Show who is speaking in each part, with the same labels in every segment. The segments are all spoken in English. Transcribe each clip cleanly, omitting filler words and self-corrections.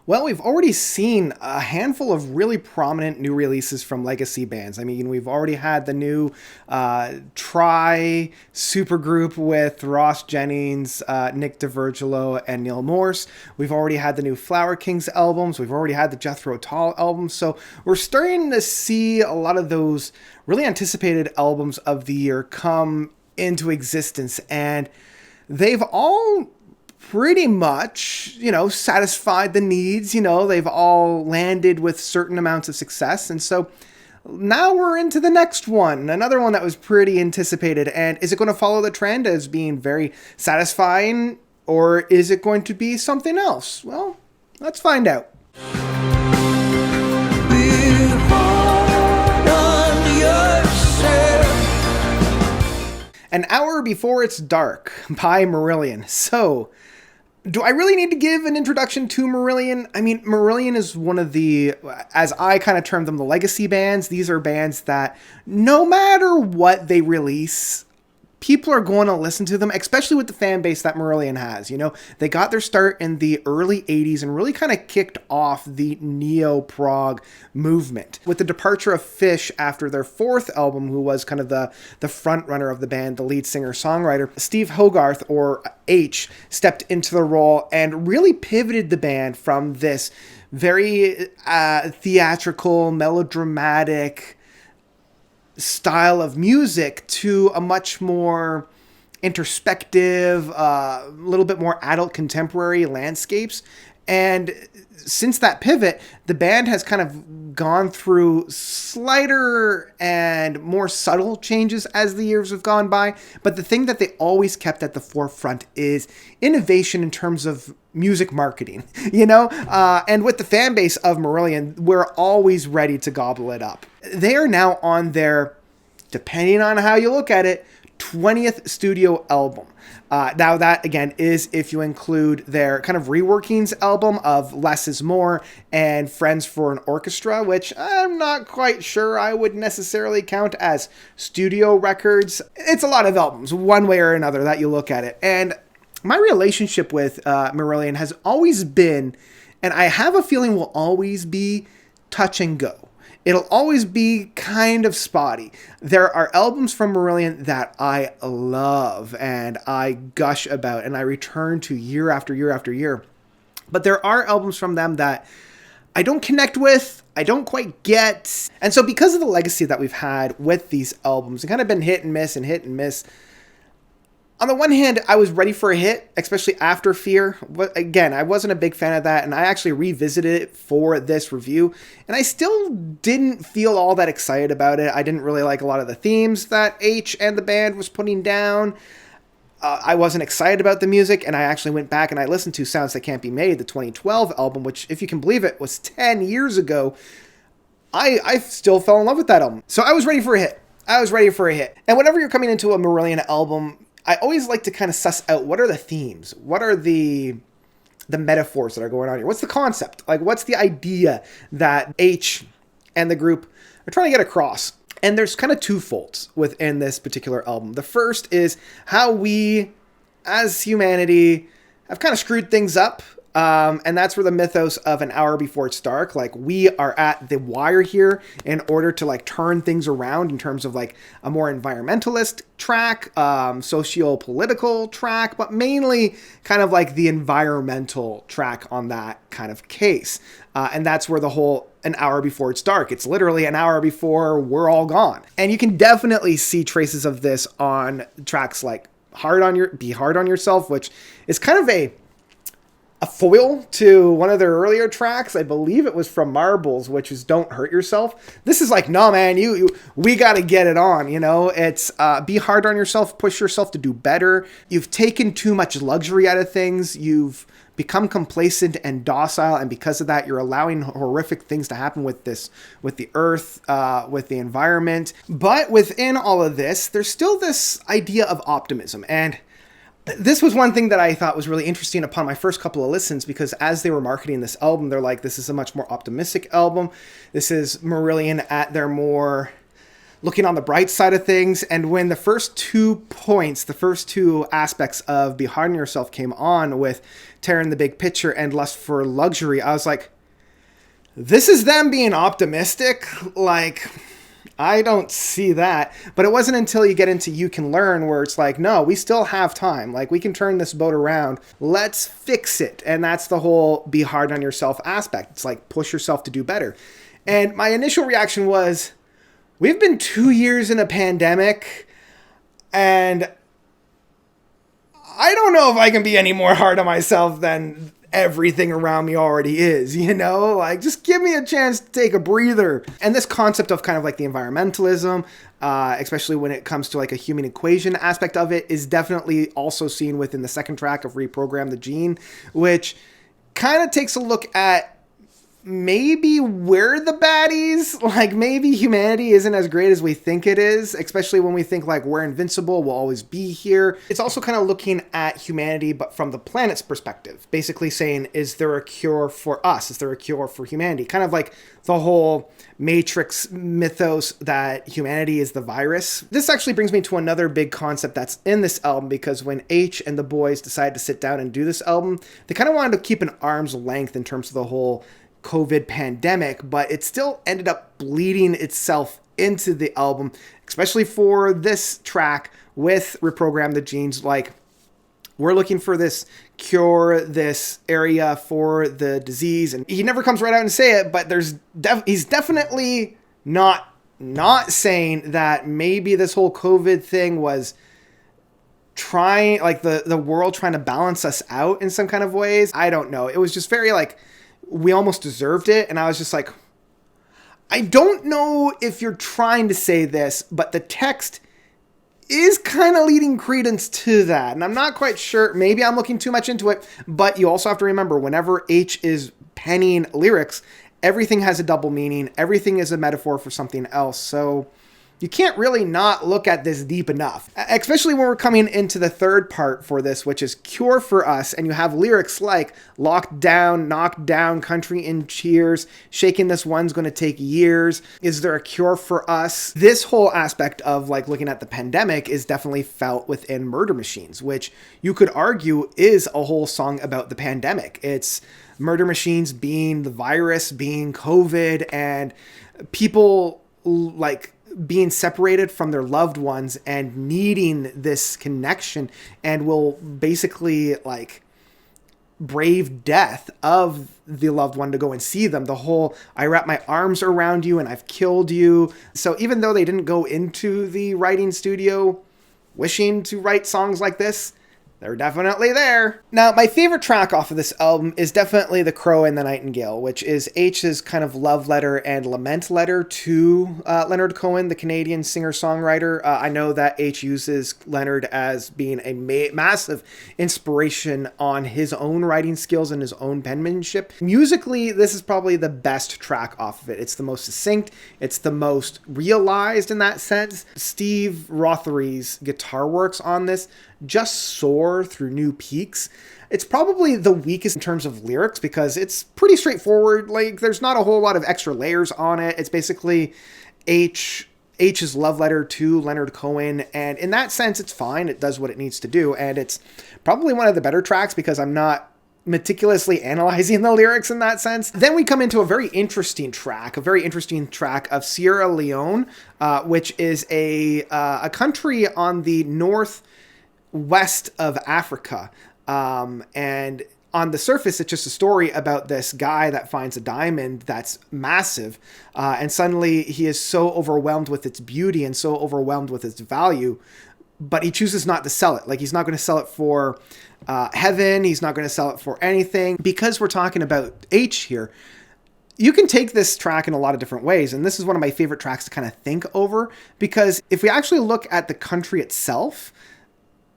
Speaker 1: Well, we've already seen a handful of really prominent new releases from legacy bands. I mean, we've already had the new Try supergroup with Ross Jennings, Nick DiVirgilio, and Neil Morse. We've already had the new Flower Kings albums. We've already had the Jethro Tull albums. So we're starting to see a lot of those really anticipated albums of the year come into existence. And they've all pretty much, satisfied the needs. They've all landed with certain amounts of success. And so now we're into the next one, another one that was pretty anticipated. And is it going to follow the trend as being very satisfying, or is it going to be something else? Well, let's find out. An Hour Before It's Dark by Marillion. So, do I really need to give an introduction to Marillion? I mean, Marillion is one of the, as I kind of term them, the legacy bands. These are bands that no matter what they release, people are going to listen to them, especially with the fan base that Marillion has. They got their start in the early 80s and really kind of kicked off the neo-prog movement. With the departure of Fish after their fourth album, who was kind of the front runner of the band, the lead singer-songwriter, Steve Hogarth, or H, stepped into the role and really pivoted the band from this very theatrical, melodramatic style of music to a much more introspective, a little bit more adult contemporary landscapes. And since that pivot, the band has kind of gone through slighter and more subtle changes as the years have gone by. But the thing that they always kept at the forefront is innovation in terms of music marketing, and with the fan base of Marillion, we're always ready to gobble it up. They are now on their, depending on how you look at it, 20th studio album. Now that, again, is if you include their kind of reworkings album of Less is More and Friends for an Orchestra, which I'm not quite sure I would necessarily count as studio records. It's a lot of albums, one way or another, that you look at it. And my relationship with Marillion has always been, and I have a feeling will always be, touch and go. It'll always be kind of spotty. There are albums from Marillion that I love and I gush about and I return to year after year after year. But there are albums from them that I don't connect with, I don't quite get. And so because of the legacy that we've had with these albums, it's kind of been hit and miss and hit and miss. On the one hand, I was ready for a hit, especially after Fear. But again, I wasn't a big fan of that, and I actually revisited it for this review, and I still didn't feel all that excited about it. I didn't really like a lot of the themes that H and the band was putting down. I wasn't excited about the music, and I actually went back and I listened to Sounds That Can't Be Made, the 2012 album, which, if you can believe it, was 10 years ago. I still fell in love with that album. So I was ready for a hit. And whenever you're coming into a Marillion album, I always like to kind of suss out what are the themes, what are the metaphors that are going on here, what's the concept, like what's the idea that H and the group are trying to get across. And there's kind of two folds within this particular album. The first is how we, as humanity, have kind of screwed things up. And that's where the mythos of An Hour Before It's Dark, like we are at the wire here in order to like turn things around in terms of like a more environmentalist track, socio-political track, but mainly kind of like the environmental track on that kind of case. And that's where the whole An Hour Before It's Dark, it's literally an hour before we're all gone. And you can definitely see traces of this on tracks like Be Hard on Yourself, which is kind of a foil to one of their earlier tracks. I believe it was from Marbles, which is Don't Hurt Yourself. This is like, no, man, we got to get it on. It's be hard on yourself, push yourself to do better. You've taken too much luxury out of things. You've become complacent and docile. And because of that, you're allowing horrific things to happen with the earth, with the environment. But within all of this, there's still this idea of optimism. And this was one thing that I thought was really interesting upon my first couple of listens, because as they were marketing this album, they're like, this is a much more optimistic album. This is Marillion at their more looking on the bright side of things. And when the first 2 points, the first two aspects of Be Hard on Yourself came on with Tearing the Big Picture and Lust for Luxury, I was like, this is them being optimistic? Like, I don't see that. But it wasn't until you get into You Can Learn where it's like, no, we still have time. Like, we can turn this boat around. Let's fix it. And that's the whole Be Hard on Yourself aspect. It's like, push yourself to do better. And my initial reaction was, we've been 2 years in a pandemic, and I don't know if I can be any more hard on myself than everything around me already is, you know? Like, just give me a chance to take a breather. And this concept of kind of like the environmentalism, especially when it comes to like a human equation aspect of it, is definitely also seen within the second track of Reprogram the Gene, which kind of takes a look at maybe we're the baddies. Like, maybe humanity isn't as great as we think it is, especially when we think like we're invincible, we'll always be here. It's also kind of looking at humanity, but from the planet's perspective, basically saying, is there a cure for us? Is there a cure for humanity? Kind of like the whole Matrix mythos that humanity is the virus. This actually brings me to another big concept that's in this album, because when H and the boys decided to sit down and do this album, they kind of wanted to keep an arm's length in terms of the whole COVID pandemic, but it still ended up bleeding itself into the album, especially for this track with Reprogram the Genes. Like, we're looking for this cure, this area for the disease, and he never comes right out and say it, but he's definitely not saying that maybe this whole COVID thing was trying, like the world trying to balance us out in some kind of ways. I don't know. It was just very like, we almost deserved it. And I was just like, I don't know if you're trying to say this, but the text is kind of leading credence to that. And I'm not quite sure. Maybe I'm looking too much into it. But you also have to remember, whenever H is penning lyrics, everything has a double meaning. Everything is a metaphor for something else. So you can't really not look at this deep enough, especially when we're coming into the third part for this, which is Cure for Us. And you have lyrics like locked down, knocked down, country in cheers, shaking this one's going to take years. Is there a cure for us? This whole aspect of like looking at the pandemic is definitely felt within Murder Machines, which you could argue is a whole song about the pandemic. It's Murder Machines being the virus, being COVID, and people like being separated from their loved ones and needing this connection, and will basically like brave death of the loved one to go and see them. The whole, I wrap my arms around you and I've killed you. So even though they didn't go into the writing studio wishing to write songs like this, they're definitely there. Now, my favorite track off of this album is definitely The Crow and the Nightingale, which is H's kind of love letter and lament letter to Leonard Cohen, the Canadian singer-songwriter. I know that H uses Leonard as being a massive inspiration on his own writing skills and his own penmanship. Musically, this is probably the best track off of it. It's the most succinct. It's the most realized in that sense. Steve Rothery's guitar works on this just soar through new peaks. It's probably the weakest in terms of lyrics because it's pretty straightforward. Like, there's not a whole lot of extra layers on it. It's basically H's love letter to Leonard Cohen, and in that sense, it's fine. It does what it needs to do, and it's probably one of the better tracks because I'm not meticulously analyzing the lyrics in that sense. Then we come into a very interesting track of Sierra Leone, which is a country on the northwest of Africa. And on the surface, it's just a story about this guy that finds a diamond that's massive. And suddenly he is so overwhelmed with its beauty and so overwhelmed with its value, but he chooses not to sell it. Like, he's not going to sell it for heaven. He's not going to sell it for anything. Because we're talking about H here, you can take this track in a lot of different ways. And this is one of my favorite tracks to kind of think over, because if we actually look at the country itself,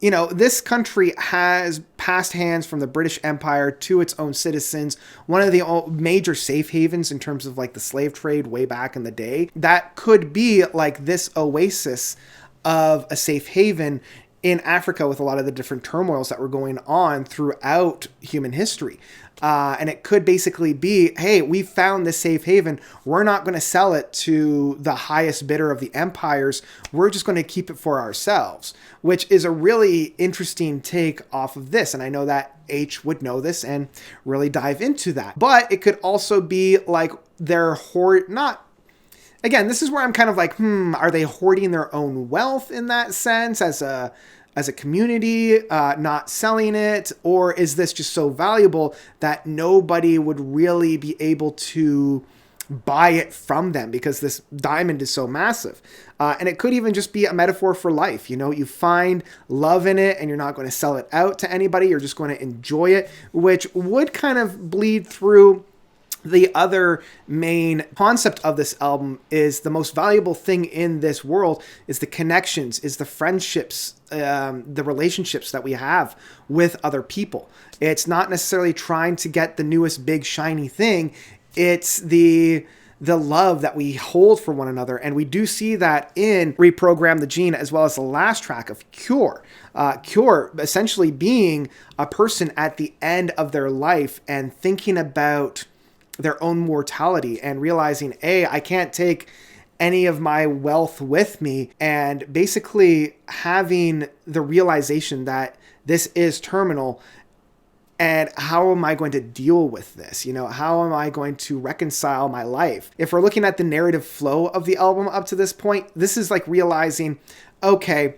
Speaker 1: you know, this country has passed hands from the British Empire to its own citizens. One of the major safe havens in terms of like the slave trade way back in the day. That could be like this oasis of a safe haven in Africa with a lot of the different turmoils that were going on throughout human history. And it could basically be, hey, we found this safe haven. We're not going to sell it to the highest bidder of the empires. We're just going to keep it for ourselves, which is a really interesting take off of this. And I know that H would know this and really dive into that. But it could also be like they're not. Again, this is where I'm kind of like, are they hoarding their own wealth in that sense as a community, not selling it? Or is this just so valuable that nobody would really be able to buy it from them because this diamond is so massive? And it could even just be a metaphor for life. You know, you find love in it and you're not going to sell it out to anybody. You're just going to enjoy it, which would kind of bleed through. The other main concept of this album is the most valuable thing in this world is the connections, is the friendships, the relationships that we have with other people. It's not necessarily trying to get the newest big shiny thing. It's the love that we hold for one another. And we do see that in Reprogram the Gene, as well as the last track of Cure. Cure essentially being a person at the end of their life and thinking about their own mortality and realizing, I can't take any of my wealth with me, and basically having the realization that this is terminal. And how am I going to deal with this? You know, how am I going to reconcile my life? If we're looking at the narrative flow of the album up to this point, this is like realizing, okay,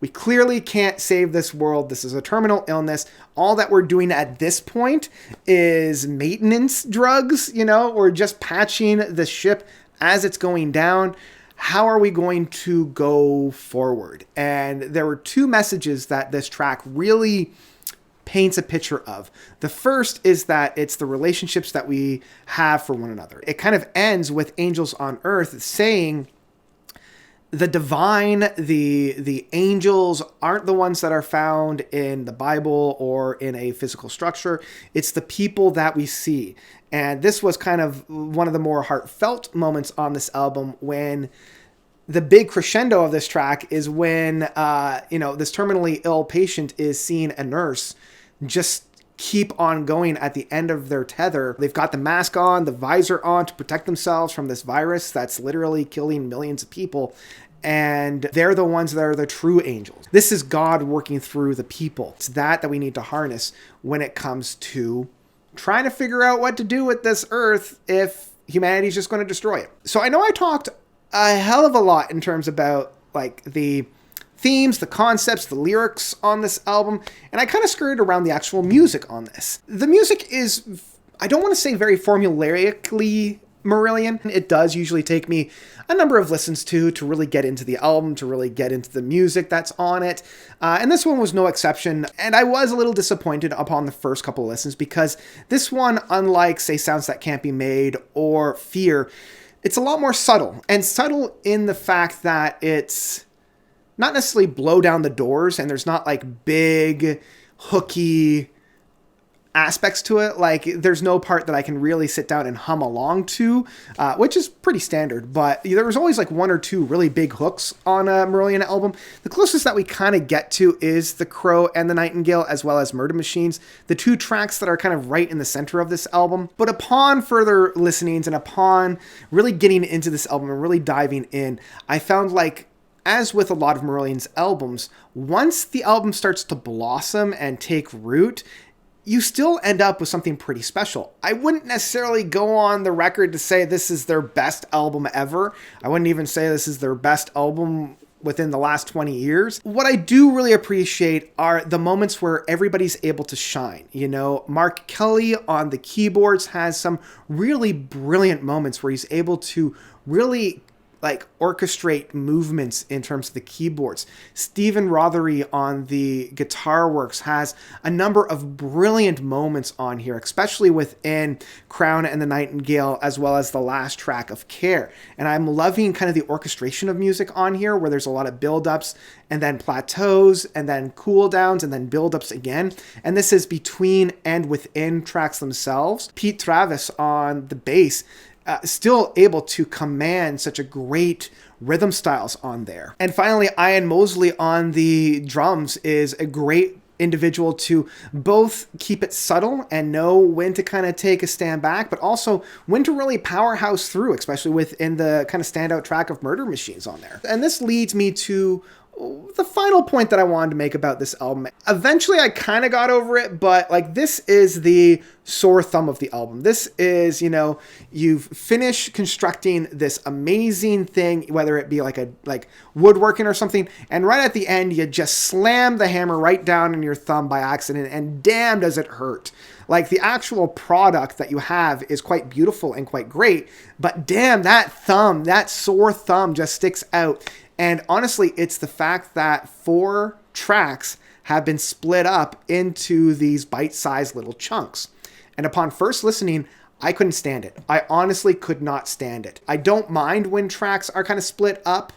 Speaker 1: we clearly can't save this world. This is a terminal illness. All that we're doing at this point is maintenance drugs, you know, or just patching the ship as it's going down. How are we going to go forward? And there were two messages that this track really paints a picture of. The first is that it's the relationships that we have for one another. It kind of ends with Angels on Earth saying, the divine, the angels aren't the ones that are found in the Bible or in a physical structure. It's the people that we see. And this was kind of one of the more heartfelt moments on this album, when the big crescendo of this track is when, this terminally ill patient is seeing a nurse just keep on going at the end of their tether. They've got the mask on, the visor on to protect themselves from this virus that's literally killing millions of people. And they're the ones that are the true angels. This is God working through the people. It's that we need to harness when it comes to trying to figure out what to do with this earth if humanity's just going to destroy it. So I know I talked a hell of a lot in terms about like the themes, the concepts, the lyrics on this album, and I kind of skirted around the actual music on this. The music is, I don't want to say very formulaically Marillion. It does usually take me a number of listens to really get into the album, to really get into the music that's on it. And this one was no exception. And I was a little disappointed upon the first couple of listens because this one, unlike, say, Sounds That Can't Be Made or Fear, it's a lot more subtle. And subtle in the fact that it's not necessarily blow down the doors and there's not like big, hooky aspects to it. Like there's no part that I can really sit down and hum along to, which is pretty standard, but there was always like one or two really big hooks on a Marillion album. The closest that we kind of get to is The Crow and the Nightingale, as well as Murder Machines, the two tracks that are kind of right in the center of this album. But upon further listenings and upon really getting into this album and really diving in, I found, like, as with a lot of Marillion's albums, once the album starts to blossom and take root, you still end up with something pretty special. I wouldn't necessarily go on the record to say this is their best album ever. I wouldn't even say this is their best album within the last 20 years. What I do really appreciate are the moments where everybody's able to shine. You know, Mark Kelly on the keyboards has some really brilliant moments where he's able to really like orchestrate movements in terms of the keyboards. Stephen Rothery on the guitar works has a number of brilliant moments on here, especially within Crown and the Nightingale, as well as the last track of Care. And I'm loving kind of the orchestration of music on here, where there's a lot of build-ups and then plateaus and then cool downs and then build-ups again. And this is between and within tracks themselves. Pete Travis on the bass still able to command such a great rhythm styles on there. And finally, Ian Mosley on the drums is a great individual to both keep it subtle and know when to kind of take a stand back, but also when to really powerhouse through, especially within the kind of standout track of Murder Machines on there. And this leads me to the final point that I wanted to make about this album. Eventually I kind of got over it, but like this is the sore thumb of the album. This is, you know, you've finished constructing this amazing thing, whether it be like woodworking or something, and right at the end you just slam the hammer right down in your thumb by accident, and damn does it hurt. Like the actual product that you have is quite beautiful and quite great, but damn, that thumb, that sore thumb just sticks out. And honestly, it's the fact that 4 tracks have been split up into these bite-sized little chunks. And upon first listening, I couldn't stand it. I honestly could not stand it. I don't mind when tracks are kind of split up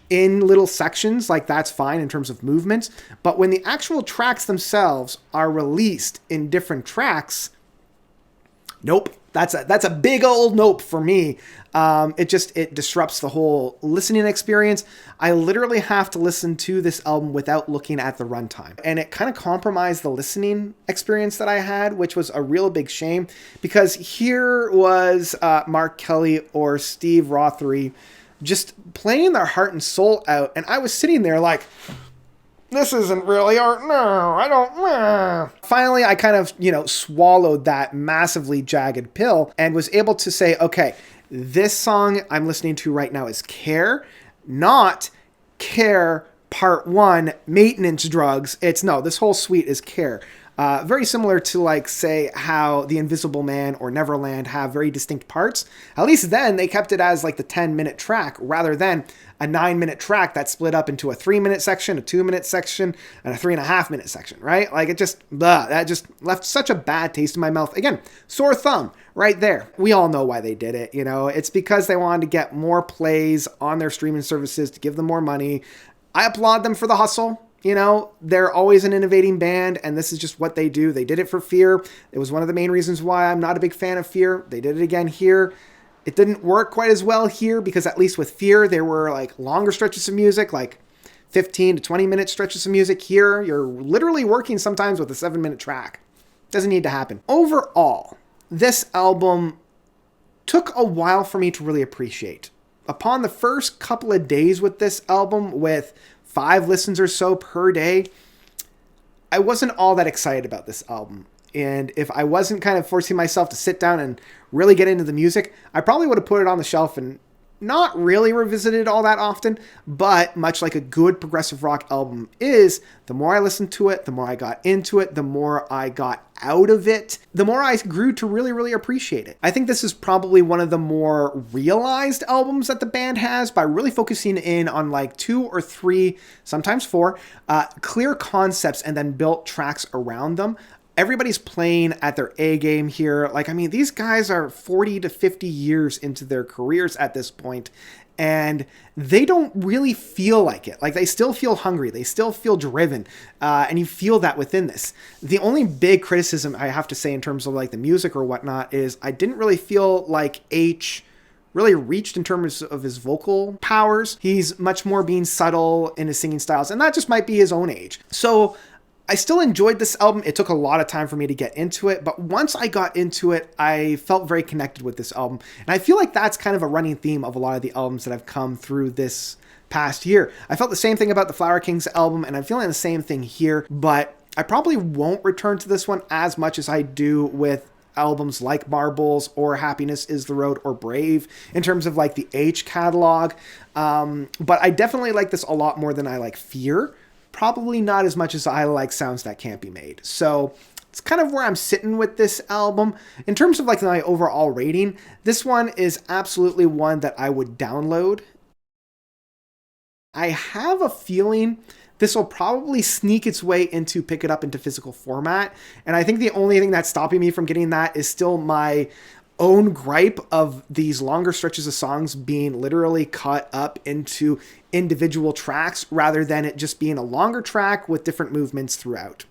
Speaker 1: in little sections, like that's fine in terms of movements. But when the actual tracks themselves are released in different tracks, nope. That's a big old nope for me. It disrupts the whole listening experience. I literally have to listen to this album without looking at the runtime. And it kind of compromised the listening experience that I had, which was a real big shame, because here was Mark Kelly or Steve Rothery just playing their heart and soul out. And I was sitting there like, this isn't really art. No, I don't. Finally, I kind of, swallowed that massively jagged pill and was able to say, okay, this song I'm listening to right now is Care, not Care Part 1, Maintenance Drugs. This whole suite is Care. Very similar to, like, say, how The Invisible Man or Neverland have very distinct parts. At least then they kept it as, like, the 10-minute track rather than a 9-minute track that split up into a 3-minute section, a 2-minute section, and a 3.5-minute section, right? Like, that just left such a bad taste in my mouth. Again, sore thumb right there. We all know why they did it, It's because they wanted to get more plays on their streaming services to give them more money. I applaud them for the hustle. They're always an innovating band, and this is just what they do. They did it for Fear. It was one of the main reasons why I'm not a big fan of Fear. They did it again here. It didn't work quite as well here because at least with Fear, there were like longer stretches of music, like 15 to 20-minute stretches of music. Here, you're literally working sometimes with a 7-minute track. Doesn't need to happen. Overall, this album took a while for me to really appreciate. Upon the first couple of days with this album, with 5 listens or so per day, I wasn't all that excited about this album. And if I wasn't kind of forcing myself to sit down and really get into the music, I probably would have put it on the shelf and not really revisited it all that often. But much like a good progressive rock album is, the more I listened to it, the more I got into it, the more I got out of it, the more I grew to really, really appreciate it. I think this is probably one of the more realized albums that the band has by really focusing in on like 2 or 3, sometimes 4, clear concepts and then built tracks around them. Everybody's playing at their A game here. These guys are 40 to 50 years into their careers at this point, and they don't really feel like it. Like, they still feel hungry. They still feel driven, and you feel that within this. The only big criticism I have to say in terms of like the music or whatnot is I didn't really feel like H really reached in terms of his vocal powers. He's much more being subtle in his singing styles, and that just might be his own age. So I still enjoyed this album. It took a lot of time for me to get into it, but once I got into it, I felt very connected with this album. And I feel like that's kind of a running theme of a lot of the albums that have come through this past year. I felt the same thing about the Flower Kings album, and I'm feeling the same thing here, but I probably won't return to this one as much as I do with albums like Marbles or Happiness is the Road or Brave in terms of like the H catalog. But I definitely like this a lot more than I like Fear. Probably not as much as I like Sounds That Can't Be Made. So it's kind of where I'm sitting with this album. In terms of like my overall rating, this one is absolutely one that I would download. I have a feeling this will probably sneak its way into pick it up into physical format. And I think the only thing that's stopping me from getting that is still my own gripe of these longer stretches of songs being literally cut up into individual tracks rather than it just being a longer track with different movements throughout,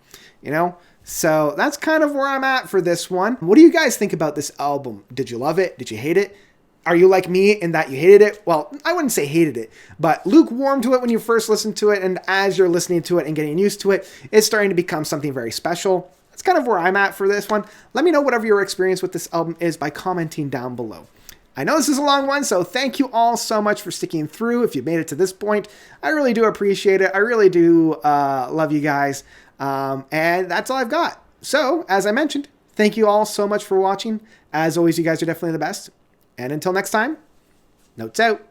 Speaker 1: So that's kind of where I'm at for this one. What do you guys think about this album? Did you love it? Did you hate it? Are you like me in that you hated it? Well, I wouldn't say hated it, but lukewarm to it when you first listened to it, and as you're listening to it and getting used to it, it's starting to become something very special. That's kind of where I'm at for this one. Let me know whatever your experience with this album is by commenting down below. I know this is a long one, so thank you all so much for sticking through. If you made it to this point, I really do appreciate it. I really do love you guys, and that's all I've got. So, as I mentioned, thank you all so much for watching. As always, you guys are definitely the best. And until next time, notes out.